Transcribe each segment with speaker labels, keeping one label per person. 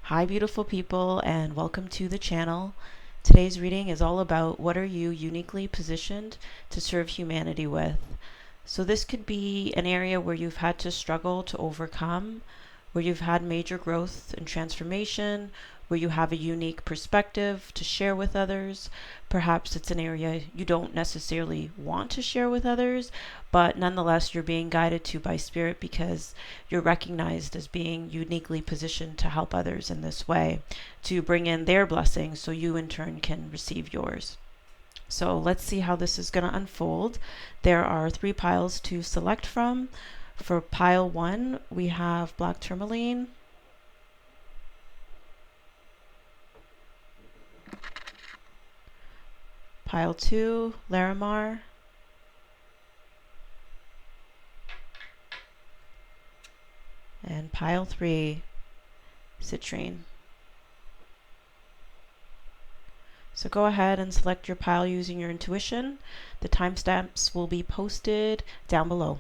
Speaker 1: Hi beautiful people, and welcome to the channel. Today's reading is all about what are you uniquely positioned to serve humanity with. So this could be an area where you've had to struggle to overcome, where you've had major growth and transformation, where you have a unique perspective to share with others. Perhaps it's an area you don't necessarily want to share with others, but nonetheless you're being guided to by spirit because you're recognized as being uniquely positioned to help others in this way, to bring in their blessings so you in turn can receive yours. So let's see how this is going to unfold. There are 3 piles to select from. For pile 1, we have black tourmaline, pile 2, Larimar, and pile 3, citrine. So go ahead and select your pile using your intuition. The timestamps will be posted down below.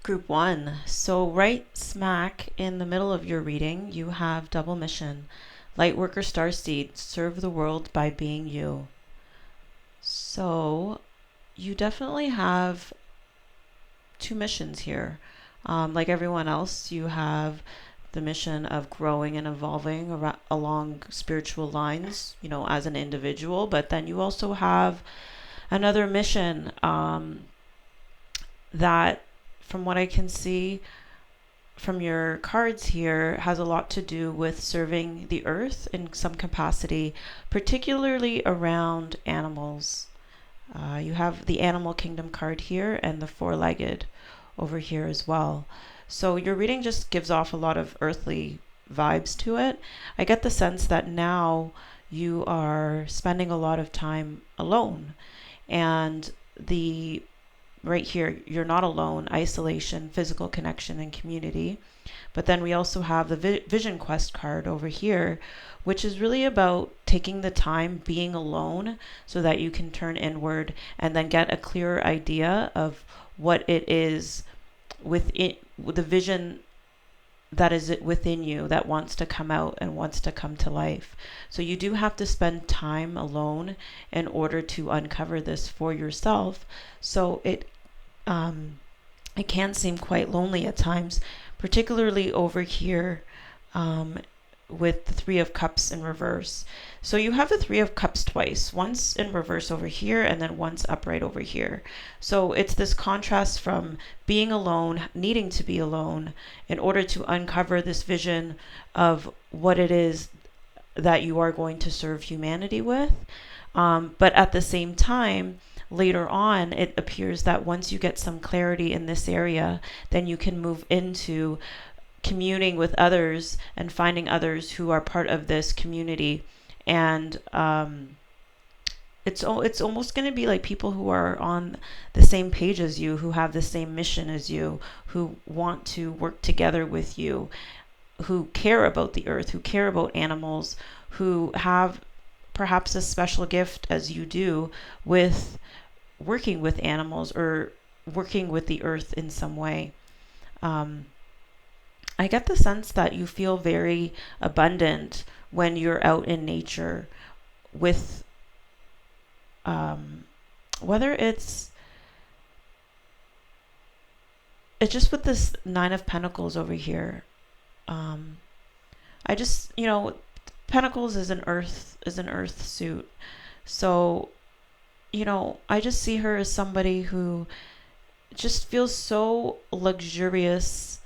Speaker 1: Group 1. So right smack in the middle of your reading, you have double mission. Lightworker Starseed, serve the world by being you. So you definitely have 2 missions here. Like everyone else, you have the mission of growing and evolving along spiritual lines, as an individual, but then you also have another mission that, from what I can see from your cards here, has a lot to do with serving the earth in some capacity, particularly around animals. You have the animal kingdom card here and the 4-legged over here as well. So your reading just gives off a lot of earthly vibes to it. I get the sense that now you are spending a lot of time alone, and right here, you're not alone, isolation, physical connection, and community. But then we also have the Vision Quest card over here, which is really about taking the time being alone so that you can turn inward and then get a clearer idea of what it is within the vision that is within you that wants to come out and wants to come to life. So you do have to spend time alone in order to uncover this for yourself. So it can seem quite lonely at times, particularly over here with the 3 of Cups in reverse. So you have the 3 of Cups twice, once in reverse over here and then once upright over here. So it's this contrast from being alone, needing to be alone in order to uncover this vision of what it is that you are going to serve humanity with. But at the same time, later on, it appears that once you get some clarity in this area, then you can move into communing with others and finding others who are part of this community. And it's almost going to be like people who are on the same page as you, who have the same mission as you, who want to work together with you, who care about the earth, who care about animals, who have perhaps a special gift as you do with working with animals or working with the earth in some way. I get the sense that you feel very abundant when you're out in nature with whether it's just with this 9 of Pentacles over here. I just, Pentacles is an earth suit. So, I just see her as somebody who just feels so luxurious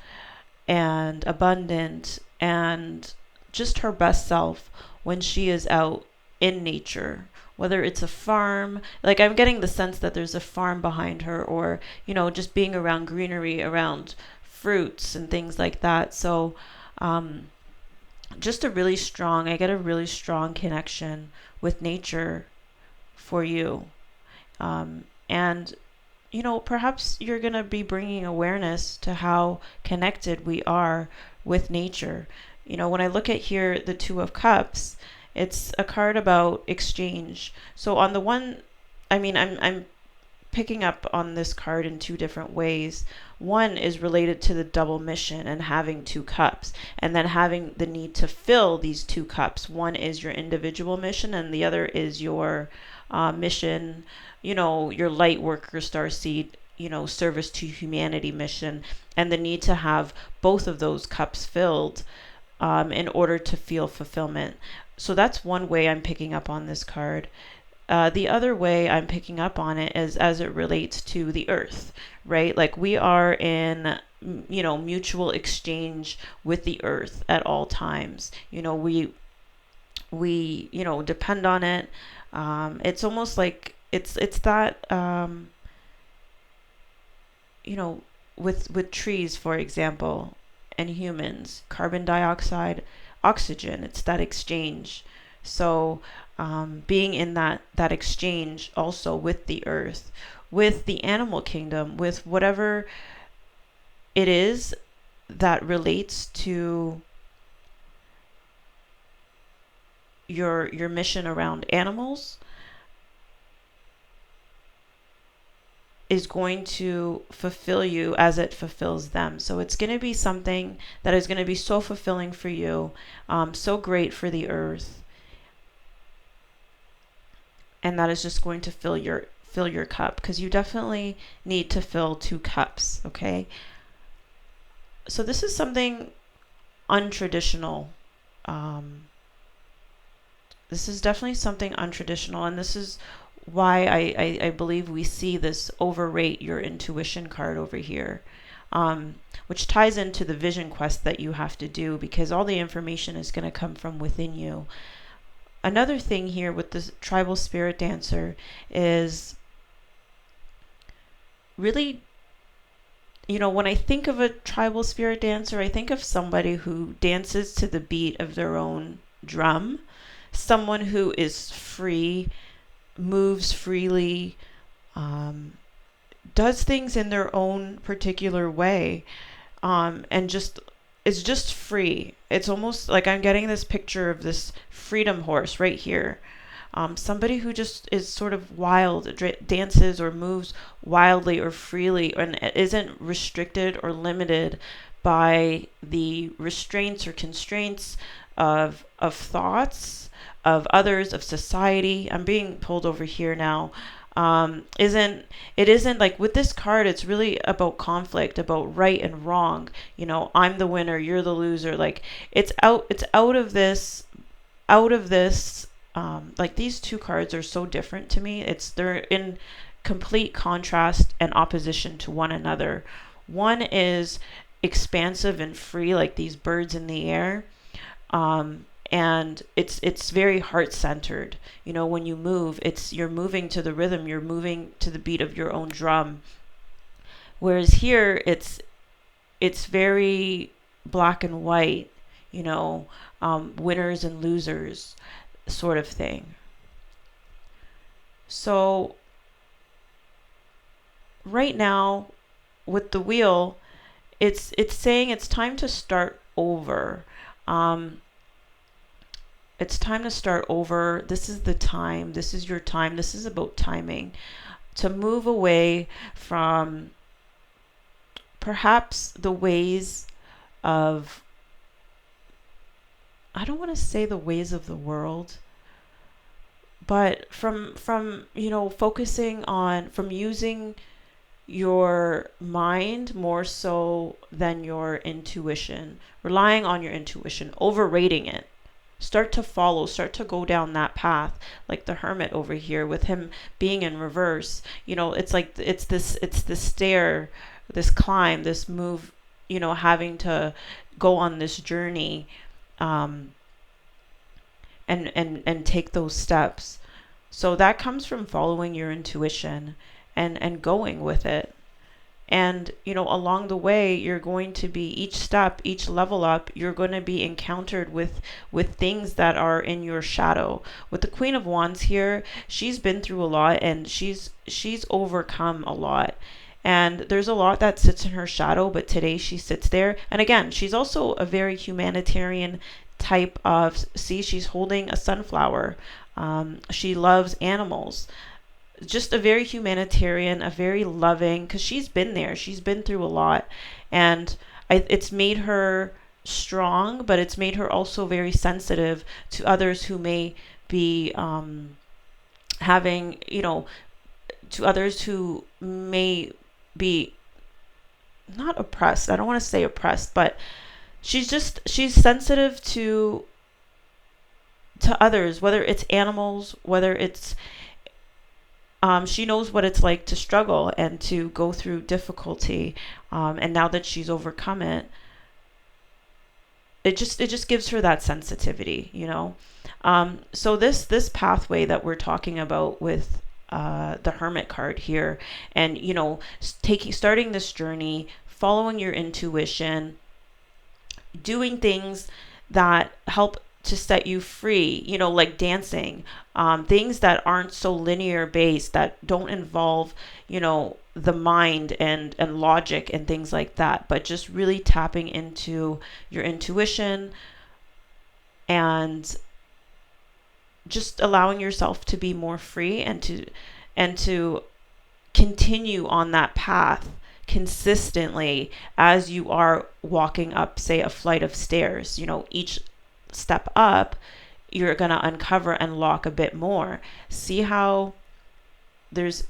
Speaker 1: and abundant and just her best self when she is out in nature, whether it's a farm. Like, I'm getting the sense that there's a farm behind her, or just being around greenery, around fruits and things like that. So just I get a really strong connection with nature for you. And perhaps you're going to be bringing awareness to how connected we are with nature. When I look at here, the 2 of Cups, it's a card about exchange. So on the one, I'm picking up on this card in two different ways. One is related to the double mission and having two cups, and then having the need to fill these two cups. One is your individual mission, and the other is your mission, your light worker starseed, service to humanity mission, and the need to have both of those cups filled in order to feel fulfillment. So that's one way I'm picking up on this card. The other way I'm picking up on it is as it relates to the earth, right? Like we are in, mutual exchange with the earth at all times. We depend on it. It's almost like it's that, with trees, for example, and humans, carbon dioxide, oxygen, it's that exchange. So being in that exchange also with the earth, with the animal kingdom, with whatever it is that relates to your mission around animals, is going to fulfill you as it fulfills them. So it's going to be something that is going to be so fulfilling for you, so great for the earth, and that is just going to fill your cup, because you definitely need to fill two cups. Okay, so this is something untraditional. This is definitely something untraditional, and this is why I believe we see this overrate your intuition card over here, which ties into the vision quest that you have to do, because all the information is going to come from within you. Another thing here with the tribal spirit dancer is really, when I think of a tribal spirit dancer, I think of somebody who dances to the beat of their own drum, someone who is free, moves freely, does things in their own particular way, and just is just free. It's almost like I'm getting this picture of this freedom horse right here. Somebody who just is sort of wild, dances or moves wildly or freely, and isn't restricted or limited by the restraints or constraints of thoughts, of others, of society. I'm being pulled over here now. Isn't like with this card, it's really about conflict, about right and wrong. I'm the winner, you're the loser. Like it's out of this, like these two cards are so different to me. They're in complete contrast and opposition to one another. One is expansive and free, like these birds in the air. And it's very heart centered. When you move, you're moving to the rhythm, you're moving to the beat of your own drum. Whereas here, it's very black and white, winners and losers sort of thing. So right now with the wheel, it's saying it's time to start over. It's time to start over. This is the time. This is your time. This is about timing. To move away from perhaps the ways of, I don't want to say the ways of the world, but from focusing on, from using your mind more so than your intuition, relying on your intuition, overrating it. Start to go down that path, like the hermit over here with him being in reverse. It's like it's this stair, this climb, this move, having to go on this journey, and take those steps. So that comes from following your intuition and going with it. And, along the way, you're going to be, each step, each level up, you're going to be encountered with things that are in your shadow. With the Queen of Wands here, she's been through a lot, and she's overcome a lot. And there's a lot that sits in her shadow, but today she sits there. And again, she's also a very humanitarian type of, she's holding a sunflower. She loves animals. just a very humanitarian, a very loving, because she's been there. She's been through a lot. And it's made her strong, but it's made her also very sensitive to others who may be having, to others who may be not oppressed. I don't want to say oppressed, but she's sensitive to others, whether it's animals, whether it's she knows what it's like to struggle and to go through difficulty, and now that she's overcome it, it just gives her that sensitivity. So this pathway that we're talking about with the Hermit card here, and starting this journey, following your intuition, doing things that help to set you free, like dancing, things that aren't so linear based, that don't involve, the mind and logic and things like that, but just really tapping into your intuition and just allowing yourself to be more free and to continue on that path consistently as you are walking up, say, a flight of stairs. Each step up, you're going to uncover and lock a bit more. See how this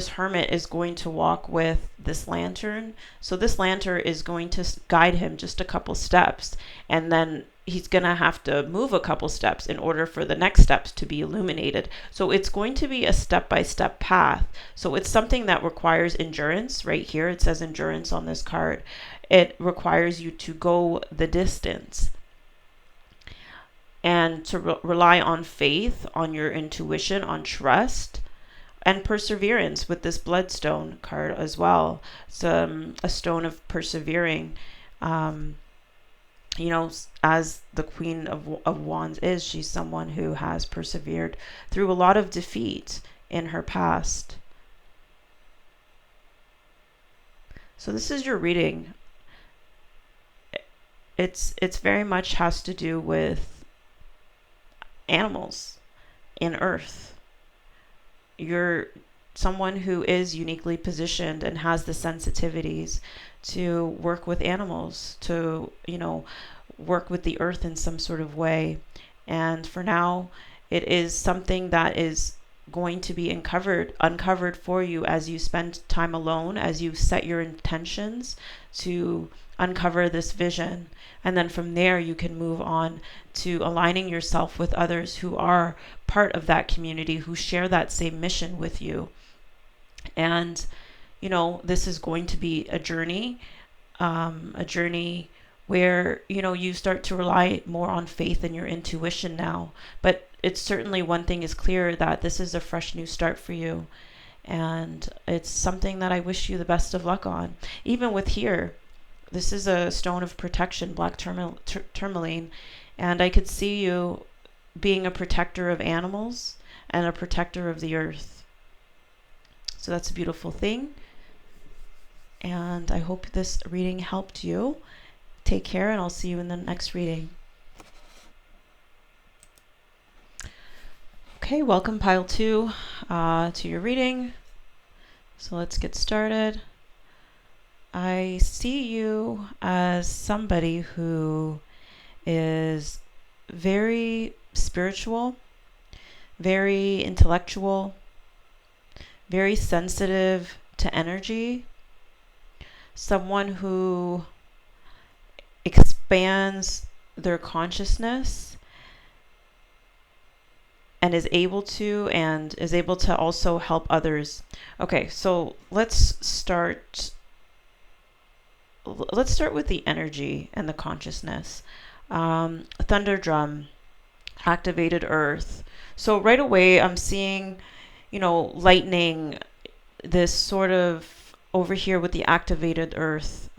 Speaker 1: hermit is going to walk with this lantern. So this lantern is going to guide him just a couple steps, and then he's going to have to move a couple steps in order for the next steps to be illuminated. So it's going to be a step-by-step path. So it's something that requires endurance. Right here it says endurance on this card. It requires you to go the distance and to rely on faith, on your intuition, on trust, and perseverance with this bloodstone card as well. It's a stone of persevering. As the Queen of Wands is, she's someone who has persevered through a lot of defeat in her past. So this is your reading. It's very much has to do with animals in earth. You're someone who is uniquely positioned and has the sensitivities to work with animals, to, work with the earth in some sort of way. And for now, it is something that is going to be uncovered for you as you spend time alone, as you set your intentions to uncover this vision. And then from there, you can move on to aligning yourself with others who are part of that community, who share that same mission with you. And, this is going to be a journey where, you start to rely more on faith and your intuition now. But it's certainly one thing is clear, that this is a fresh new start for you. And it's something that I wish you the best of luck on. Even with here, this is a stone of protection, black tourmaline. And I could see you being a protector of animals and a protector of the earth. So that's a beautiful thing. And I hope this reading helped you. Take care, and I'll see you in the next reading. Okay, welcome pile 2 to your reading. So let's get started. I see you as somebody who is very spiritual, very intellectual, very sensitive to energy, someone who expands their consciousness and is able to also help others. Okay, so let's start with the energy and the consciousness. Thunder drum, activated earth. So right away I'm seeing, lightning, this sort of over here with the activated earth.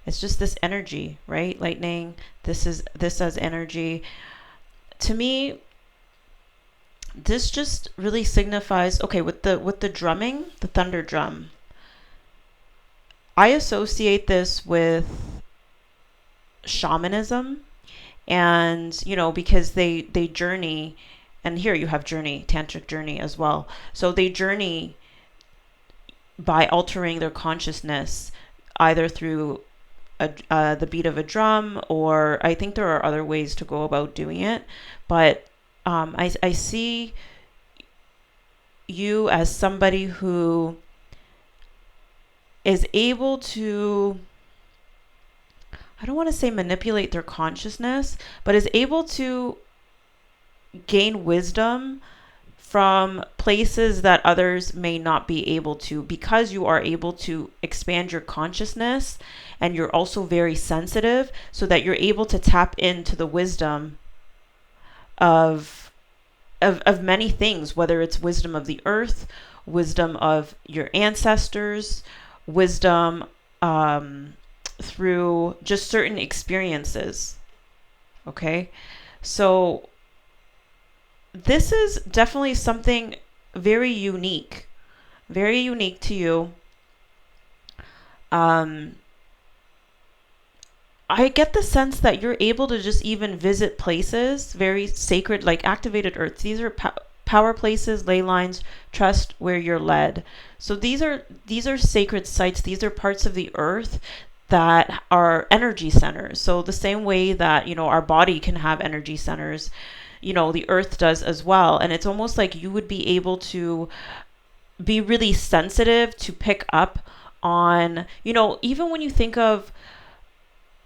Speaker 1: It's just this energy, right? Lightning, this as energy. To me, this just really signifies, okay, with the drumming, the thunder drum, I associate this with shamanism, and because they journey And here you have journey, tantric journey as well. So they journey by altering their consciousness either through the beat of a drum, or I think there are other ways to go about doing it. But I see you as somebody who is able to, I don't want to say manipulate their consciousness, but is able to gain wisdom from places that others may not be able to, because you are able to expand your consciousness and you're also very sensitive, so that you're able to tap into the wisdom of many things, whether it's wisdom of the earth, wisdom of your ancestors, wisdom through just certain experiences. Okay, so this is definitely something very unique to you. I get the sense that you're able to just even visit places, very sacred, like activated earth. These are power places, ley lines, trust where you're led. So these are sacred sites. These are parts of the earth that are energy centers. So the same way that, our body can have energy centers, the earth does as well. And it's almost like you would be able to be really sensitive to pick up on, even when you think of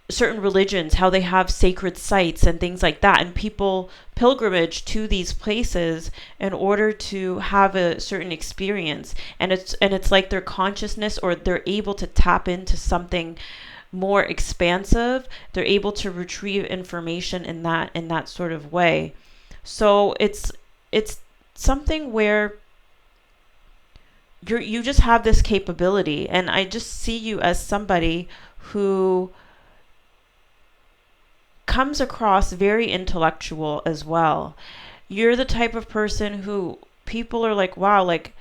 Speaker 1: certain religions, how they have sacred sites and things like that, and people pilgrimage to these places in order to have a certain experience, and it's like their consciousness, or they're able to tap into something more expansive. They're able to retrieve information in that sort of way. So it's something where you just have this capability, and I just see you as somebody who comes across very intellectual as well. You're the type of person who people are like, wow, like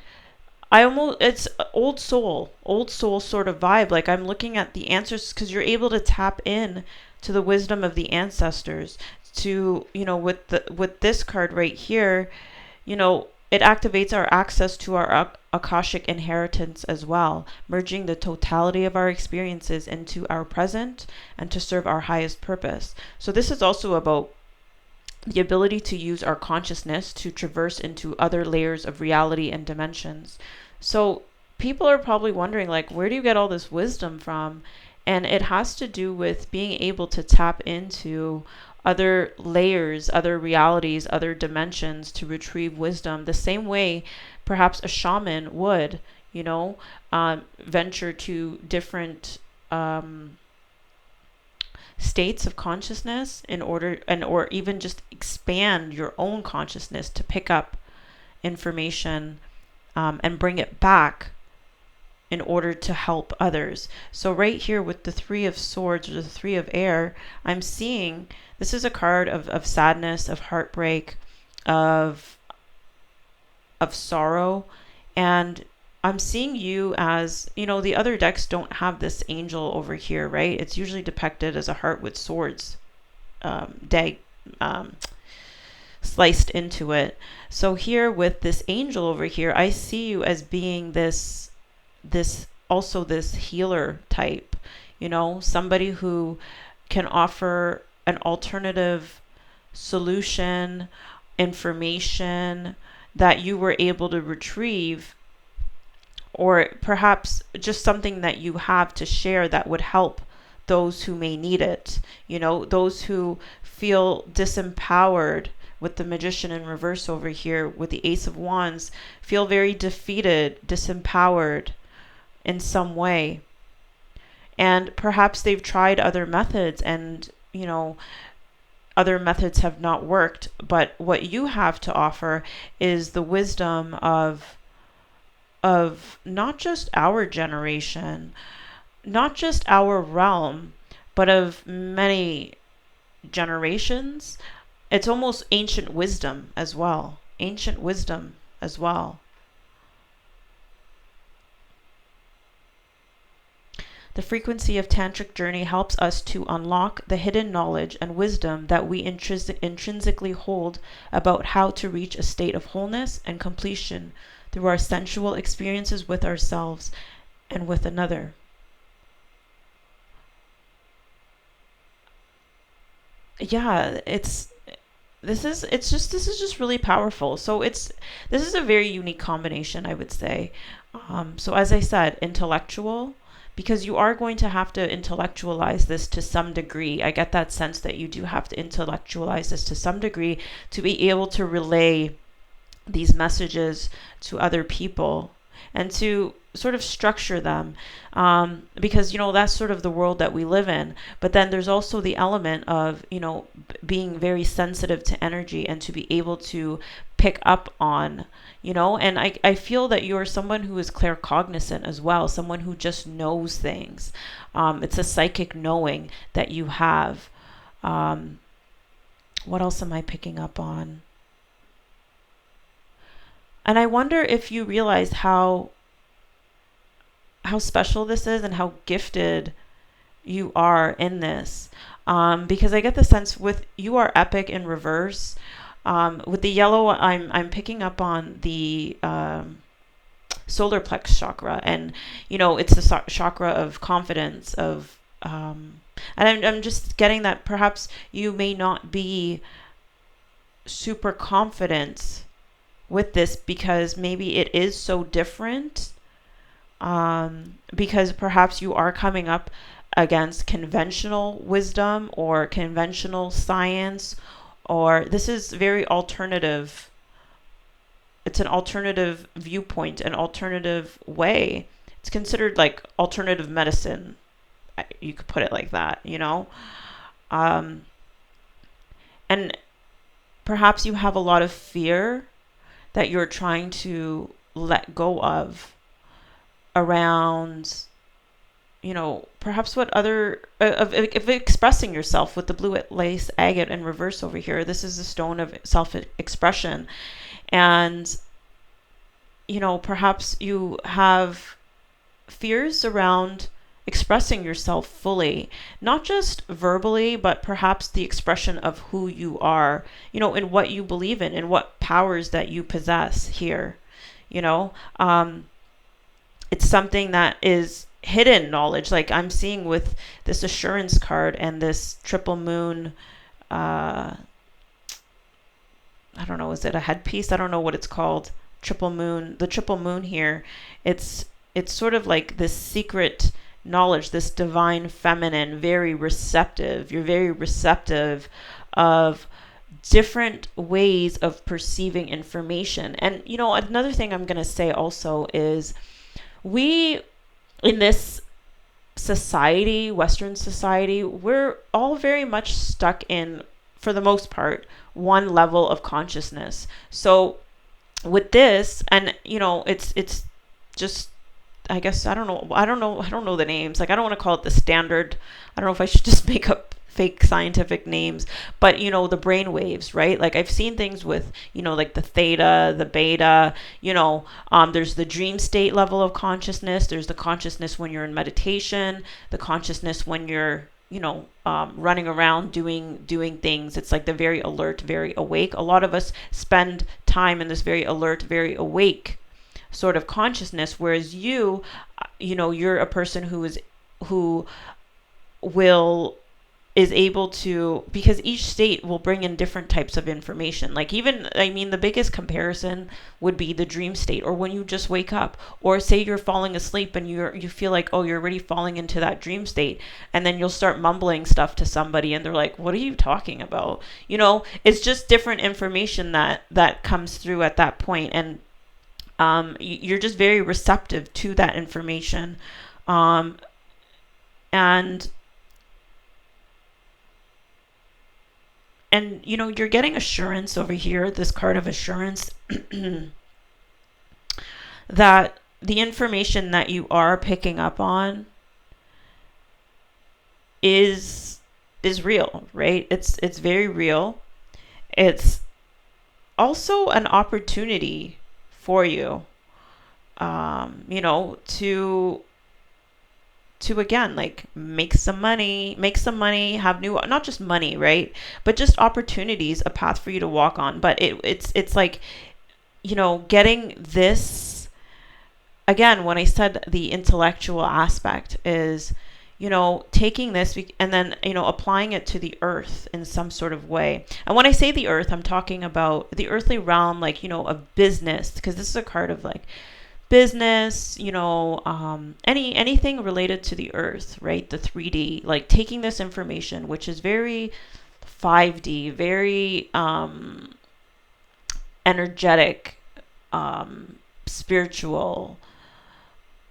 Speaker 1: it's old soul sort of vibe. Like I'm looking at the answers, because you're able to tap in to the wisdom of the ancestors. To, with this card right here, it activates our access to our Akashic inheritance as well, merging the totality of our experiences into our present and to serve our highest purpose. So this is also about the ability to use our consciousness to traverse into other layers of reality and dimensions. So people are probably wondering, like, where do you get all this wisdom from? And it has to do with being able to tap into other layers, other realities, other dimensions to retrieve wisdom, the same way perhaps a shaman would, venture to different states of consciousness in order, or even just expand your own consciousness to pick up information and bring it back in order to help others. So right here with the Three of Swords, or the Three of Air, I'm seeing this is a card of sadness, of heartbreak, of sorrow. And I'm seeing you as, the other decks don't have this angel over here, right? It's usually depicted as a heart with swords sliced into it. So here with this angel over here, I see you as being this healer type, somebody who can offer an alternative solution, information that you were able to retrieve, or perhaps just something that you have to share that would help those who may need it, those who feel disempowered. With the Magician in reverse over here, with the Ace of Wands, feel very defeated, disempowered in some way. And perhaps they've tried other methods, and, other methods have not worked. But what you have to offer is the wisdom of not just our generation, not just our realm, but of many generations. It's almost ancient wisdom as well. Ancient wisdom as well. The frequency of tantric journey helps us to unlock the hidden knowledge and wisdom that we intrinsically hold about how to reach a state of wholeness and completion through our sensual experiences with ourselves and with another. Yeah, this is just really powerful. So this is a very unique combination, I would say. So as I said, intellectual, because you are going to have to intellectualize this to some degree. I get that sense that you do have to intellectualize this to some degree to be able to relay these messages to other people and to sort of structure them, because that's sort of the world that we live in. But then there's also the element of being very sensitive to energy and to be able to pick up on, and I feel that you're someone who is claircognizant as well, someone who just knows things. It's a psychic knowing that you have. What else am I picking up on? And I wonder if you realize how special this is and how gifted you are in this. Because I get the sense with you are epic in reverse. With the yellow, I'm picking up on the solar plex chakra, and it's the chakra of confidence and I'm just getting that perhaps you may not be super confident with this because maybe it is so different, because perhaps you are coming up against conventional wisdom or conventional science, or this is very alternative. It's an alternative viewpoint, an alternative way. It's considered like alternative medicine. You could put it like that, Um, and perhaps you have a lot of fear that you're trying to let go of around, perhaps what other, of expressing yourself with the blue lace agate in reverse over here. This is the stone of self-expression. And, perhaps you have fears around expressing yourself fully, not just verbally, but perhaps the expression of who you are, and what you believe in and what powers that you possess here. It's something that is hidden knowledge, like I'm seeing with this assurance card and this triple moon. I don't know, is it a headpiece? I don't know what it's called. Triple moon, the triple moon here. It's sort of like this secret knowledge, this divine feminine, very receptive. You're very receptive of different ways of perceiving information. And another thing I'm going to say also is we in this society, Western society, we're all very much stuck in, for the most part, one level of consciousness. So with this, and it's just, I guess, I don't know the names. Like, I don't want to call it the standard. I don't know if I should just make up fake scientific names, but the brain waves, right? Like, I've seen things with, like the theta, the beta, there's the dream state level of consciousness. There's the consciousness when you're in meditation, the consciousness when you're, running around doing things. It's like the very alert, very awake. A lot of us spend time in this very alert, very awake sort of consciousness, whereas you're a person who is able to, because each state will bring in different types of information. Like, even, I mean, the biggest comparison would be the dream state, or when you just wake up, or say you're falling asleep and you feel like, oh, you're already falling into that dream state, and then you'll start mumbling stuff to somebody and they're like, what are you talking about? It's just different information that comes through at that point. And you're just very receptive to that information. And you're getting assurance over here, this card of assurance, that the information that you are picking up on is real, right? It's very real. It's also an opportunity for you, to to again, like, make some money, have new, not just money, right, but just opportunities, a path for you to walk on. But it's like, getting this, again, when I said the intellectual aspect is, taking this and then, applying it to the earth in some sort of way. And when I say the earth, I'm talking about the earthly realm, like, of business, because this is a card of like business, anything related to the earth, right? The 3D, like taking this information, which is very 5D, very energetic, spiritual,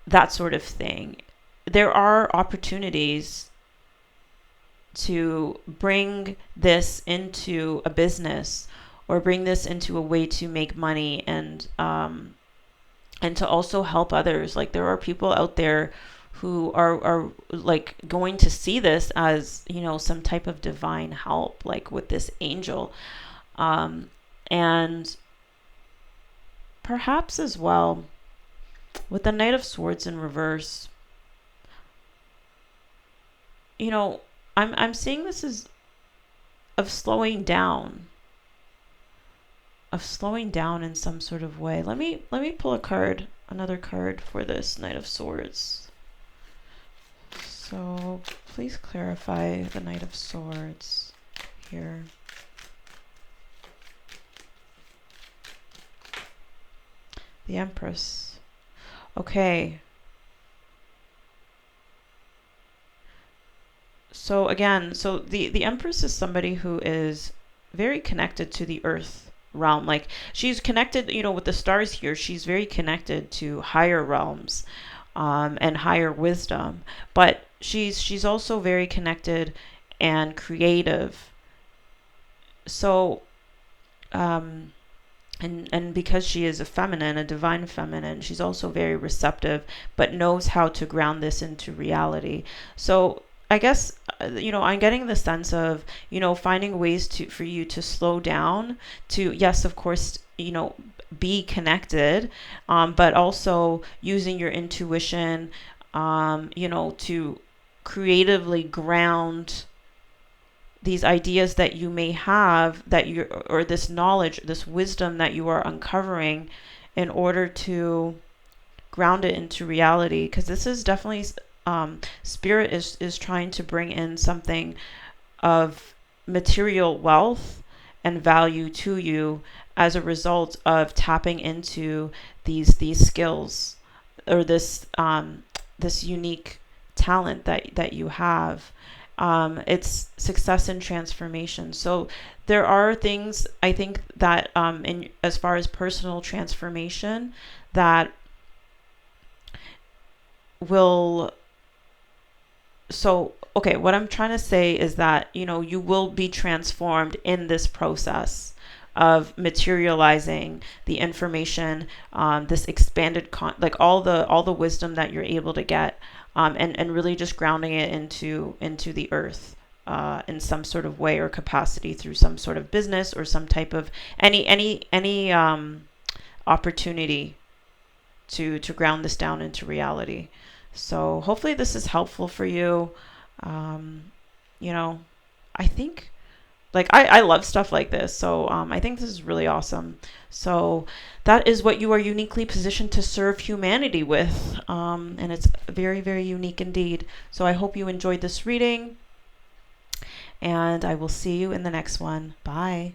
Speaker 1: that sort of thing. There are opportunities to bring this into a business, or bring this into a way to make money, and to also help others. Like, there are people out there who are like going to see this as, some type of divine help, like with this angel. And perhaps as well with the Knight of Swords in reverse, I'm seeing this as of slowing down, in some sort of way. Let me pull another card for this Knight of Swords. So please clarify the Knight of Swords here. The Empress. Okay. So again, the Empress is somebody who is very connected to the earth realm. Like, she's connected, with the stars here, she's very connected to higher realms, and higher wisdom. But she's also very connected and creative. So, and because she is a divine feminine, she's also very receptive, but knows how to ground this into reality. So I guess, I'm getting the sense of, finding ways for you to slow down, to, yes, of course, be connected, but also using your intuition, to creatively ground these ideas that you may have, or this knowledge, this wisdom that you are uncovering, in order to ground it into reality. Because this is definitely, spirit is trying to bring in something of material wealth and value to you as a result of tapping into these skills, or this unique talent that you have. It's success and transformation. So there are things, I think, that, in as far as personal transformation, that will. So, okay, what I'm trying to say is that, you will be transformed in this process of materializing the information, this expanded like all the wisdom that you're able to get, and really just grounding it into the earth, in some sort of way or capacity, through some sort of business, or some type of any opportunity to ground this down into reality. So hopefully this is helpful for you. I think, like, I love stuff like this. So I think this is really awesome. So that is what you are uniquely positioned to serve humanity with. And it's very, very unique indeed. So I hope you enjoyed this reading, and I will see you in the next one. Bye.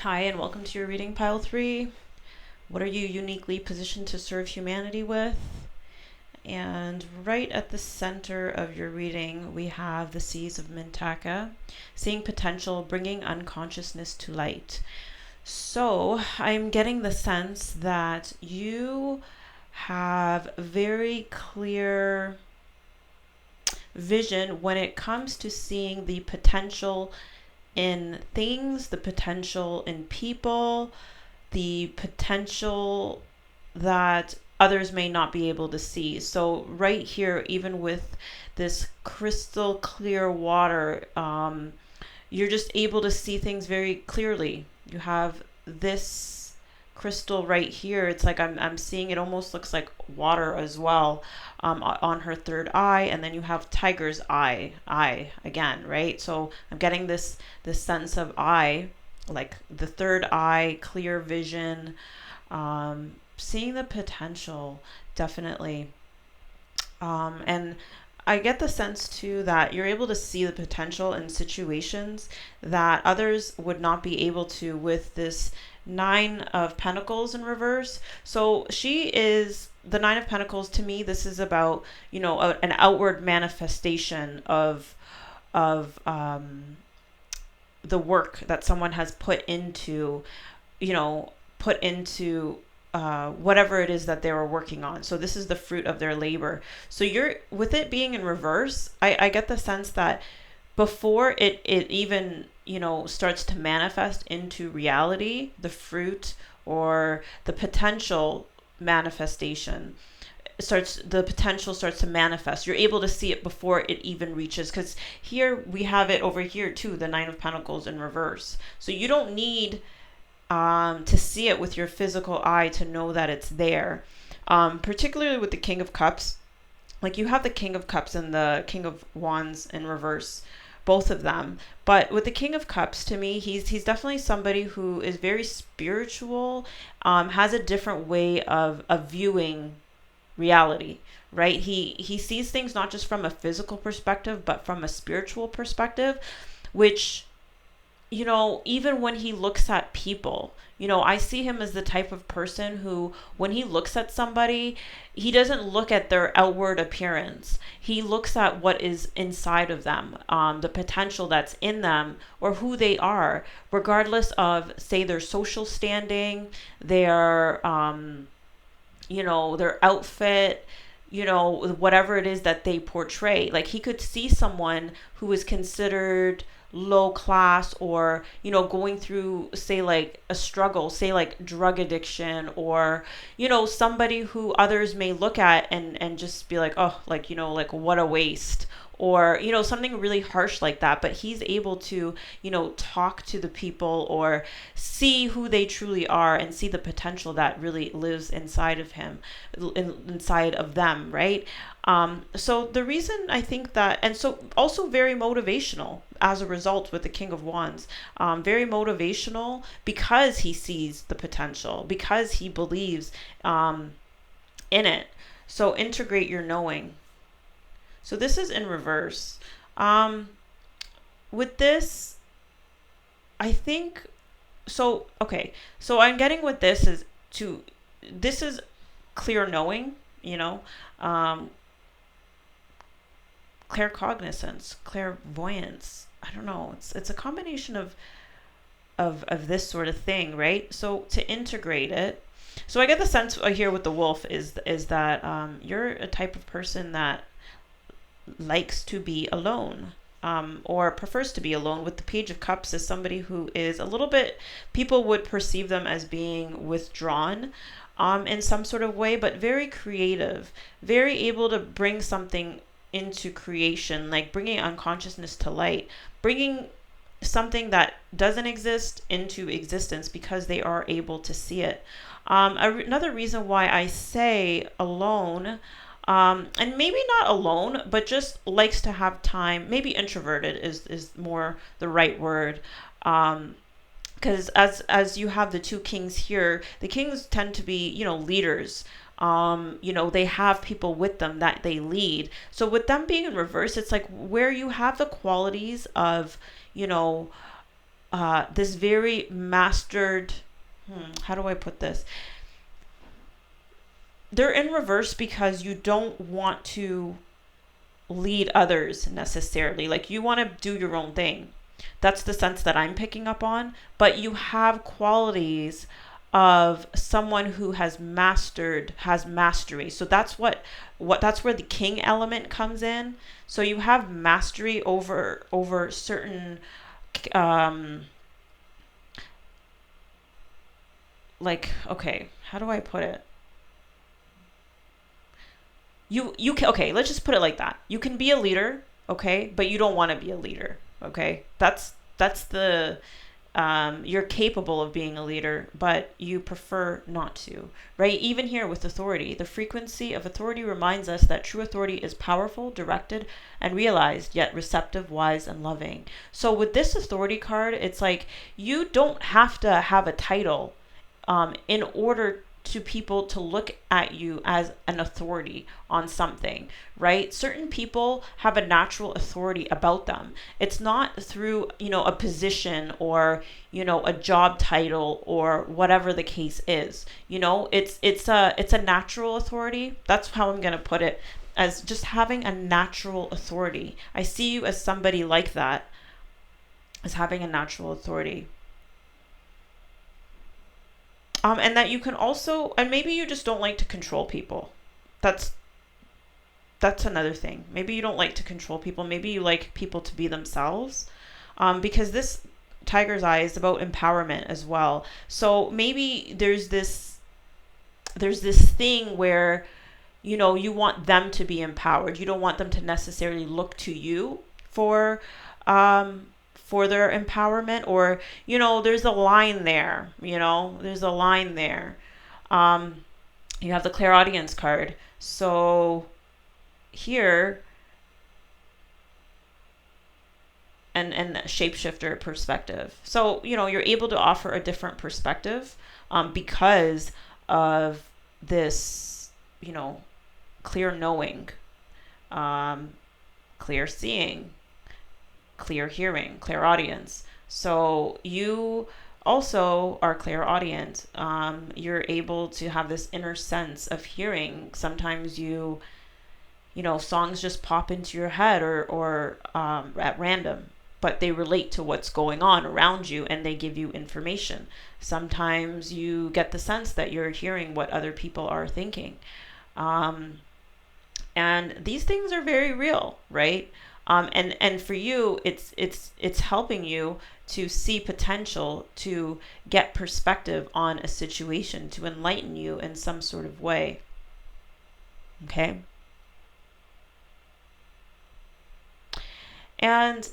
Speaker 1: Hi, and welcome to your reading pile 3. What are you uniquely positioned to serve humanity with? And right at the center of your reading, we have the Seas of Mintaka, seeing potential, bringing unconsciousness to light. So I'm getting the sense that you have very clear vision when it comes to seeing the potential in things, the potential in people, the potential that others may not be able to see. So right here, even with this crystal clear water, you're just able to see things very clearly. You have this crystal right here, it's like I'm seeing it almost looks like water as well, on her third eye. And then you have tiger's eye again, right? So I'm getting this sense of eye, like the third eye, clear vision, seeing the potential, definitely. And I get the sense too that you're able to see the potential in situations that others would not be able to with this Nine of Pentacles in reverse. So she is the Nine of Pentacles. To me, this is about, an outward manifestation of the work that someone has you know, put into whatever it is that they were working on. So this is the fruit of their labor. So you're with it being in reverse. I get the sense that before it even starts to manifest into reality, the fruit or the potential manifestation the potential starts to manifest. You're able to see it before it even reaches, because here we have it over here too, the Nine of Pentacles in reverse. So you don't need to see it with your physical eye to know that it's there. Particularly with the King of Cups, like you have the King of Cups and the King of Wands in reverse, both of them. But with the King of Cups, to me, he's definitely somebody who is very spiritual, has a different way of viewing reality, right? He sees things not just from a physical perspective, but from a spiritual perspective, which, even when he looks at people, I see him as the type of person who, when he looks at somebody, he doesn't look at their outward appearance. He looks at what is inside of them, the potential that's in them, or who they are, regardless of, say, their social standing, their outfit, whatever it is that they portray. Like he could see someone who is considered low class, or going through, say, like a struggle, say like drug addiction, or somebody who others may look at and just be like, oh, like like what a waste, or something really harsh like that. But he's able to talk to the people, or see who they truly are, and see the potential that really lives inside of him, inside of them, right? So the reason I think that, and so also very motivational as a result with the King of Wands, very motivational because he sees the potential, because he believes in it. So integrate your knowing. So this is in reverse. With this, I think, so, okay. So I'm getting with this this is clear knowing, claircognizance, clairvoyance. I don't know. It's a combination of this sort of thing, right? So to integrate it. So I get the sense here with the wolf is that you're a type of person that likes to be alone, or prefers to be alone. With the Page of Cups is somebody who is a little bit, people would perceive them as being withdrawn in some sort of way, but very creative, very able to bring something into creation, like bringing unconsciousness to light, bringing something that doesn't exist into existence because they are able to see it. Another reason why I say alone, and maybe not alone, but just likes to have time, maybe introverted is more the right word. Because as you have the two kings here, the kings tend to be, leaders. They have people with them that they lead. So with them being in reverse, it's like where you have the qualities of, this very mastered, how do I put this? They're in reverse because you don't want to lead others necessarily. Like you want to do your own thing. That's the sense that I'm picking up on. But you have qualities of someone who has mastery. So that's that's where the king element comes in. So you have mastery over certain okay, how do I put it? You can, okay, let's just put it like that. You can be a leader, okay, but you don't want to be a leader, okay? That's the you're capable of being a leader, but you prefer not to, right? Even here with authority, the frequency of authority reminds us that true authority is powerful, directed, and realized, yet receptive, wise, and loving. So with this authority card, it's like you don't have to have a title in order to people to look at you as an authority on something, right? Certain people have a natural authority about them. It's not through, a position or, a job title or whatever the case is. It's a natural authority. That's how I'm going to put it, as just having a natural authority. I see you as somebody like that, as having a natural authority. And that you can also, and maybe you just don't like to control people. That's that's another thing. Maybe you don't like to control people. Maybe you like people to be themselves, because this tiger's eye is about empowerment as well. So maybe there's this thing where you want them to be empowered. You don't want them to necessarily look to you for um, for their empowerment, or there's a line there. There's a line there. Um, you have the clairaudience card. So here, and shapeshifter perspective. So you're able to offer a different perspective, because of this, clear knowing, um, clear seeing, clear hearing, clairaudience. So you also are clairaudient. You're able to have this inner sense of hearing. Sometimes songs just pop into your head, or at random, but they relate to what's going on around you and they give you information. Sometimes you get the sense that you're hearing what other people are thinking. Um, and these things are very real, right? And for you, it's helping you to see potential, to get perspective on a situation, to enlighten you in some sort of way. Okay. And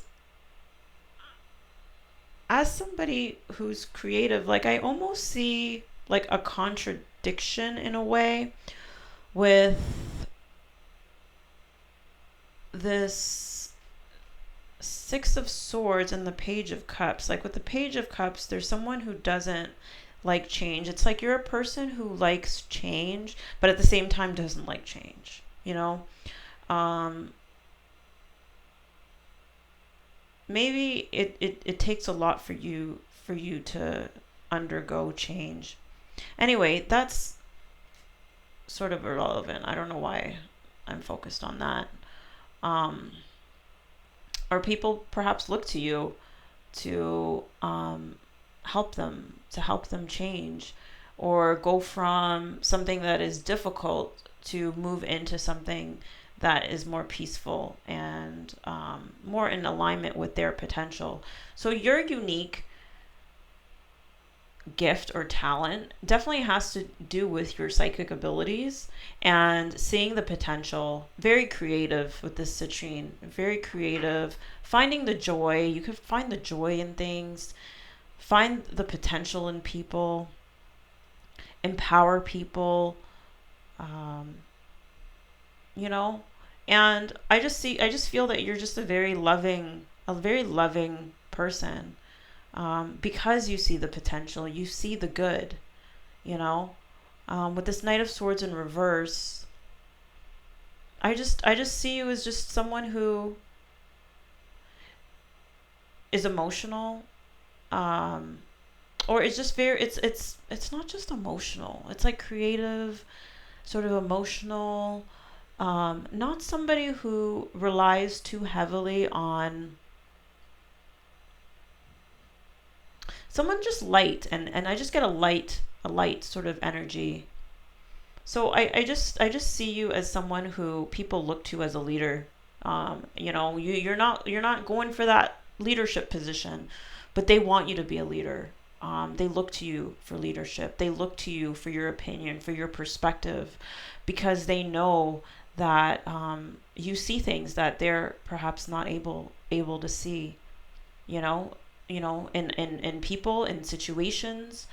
Speaker 1: as somebody who's creative, like I almost see like a contradiction in a way with this Six of Swords and the Page of Cups. Like with the Page of Cups, there's someone who doesn't like change. It's like you're a person who likes change, but at the same time doesn't like change, Um, maybe it takes a lot for you to undergo change. Anyway, that's sort of irrelevant. I don't know why I'm focused on that. Um, or people perhaps look to you to help them change, or go from something that is difficult to move into something that is more peaceful and more in alignment with their potential. So your unique gift or talent definitely has to do with your psychic abilities and seeing the potential. Very creative with this citrine, very creative, finding the joy. You can find the joy in things, find the potential in people, empower people, um, you know and I just feel that you're just a very loving person, because you see the potential, you see the good, you know with this Knight of Swords in reverse. I just see you as just someone who is emotional, um or it's just very it's not just emotional, it's like creative, sort of emotional, not somebody who relies too heavily on someone, just light, and I just get a light sort of energy. So I just see you as someone who people look to as a leader. You're not going for that leadership position, but they want you to be a leader. They look to you for leadership. They look to you for your opinion, for your perspective, because they know that you see things that they're perhaps not able to see. You know, in people, in situations,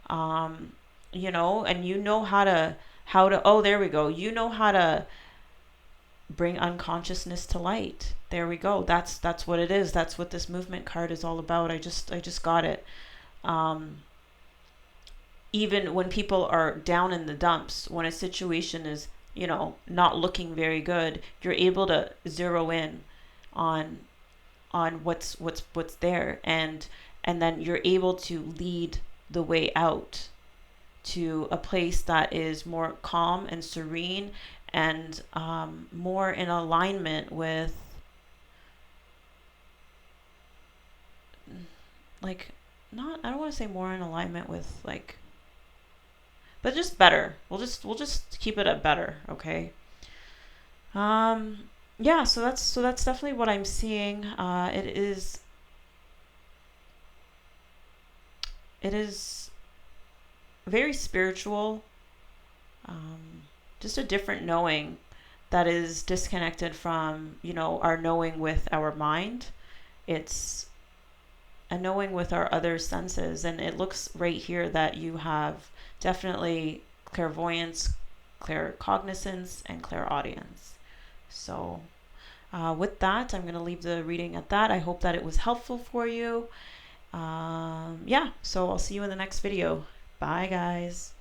Speaker 1: um, and how to, oh, there we go. You know how to bring unconsciousness to light. There we go. That's what it is. That's what this movement card is all about. I just got it. Um, Even when people are down in the dumps, when a situation is, not looking very good, you're able to zero in on what's there, and then you're able to lead the way out to a place that is more calm and serene, and more in alignment with, like, not, I don't want to say more in alignment with, like, but just better. We'll just keep it at better, okay? Um, yeah, so that's definitely what I'm seeing. It is very spiritual. Um, just a different knowing that is disconnected from, our knowing with our mind. It's a knowing with our other senses, and it looks right here that you have definitely clairvoyance, claircognizance, and clairaudience. So with that, I'm going to leave the reading at that. I hope that it was helpful for you. Yeah, so I'll see you in the next video. Bye, guys.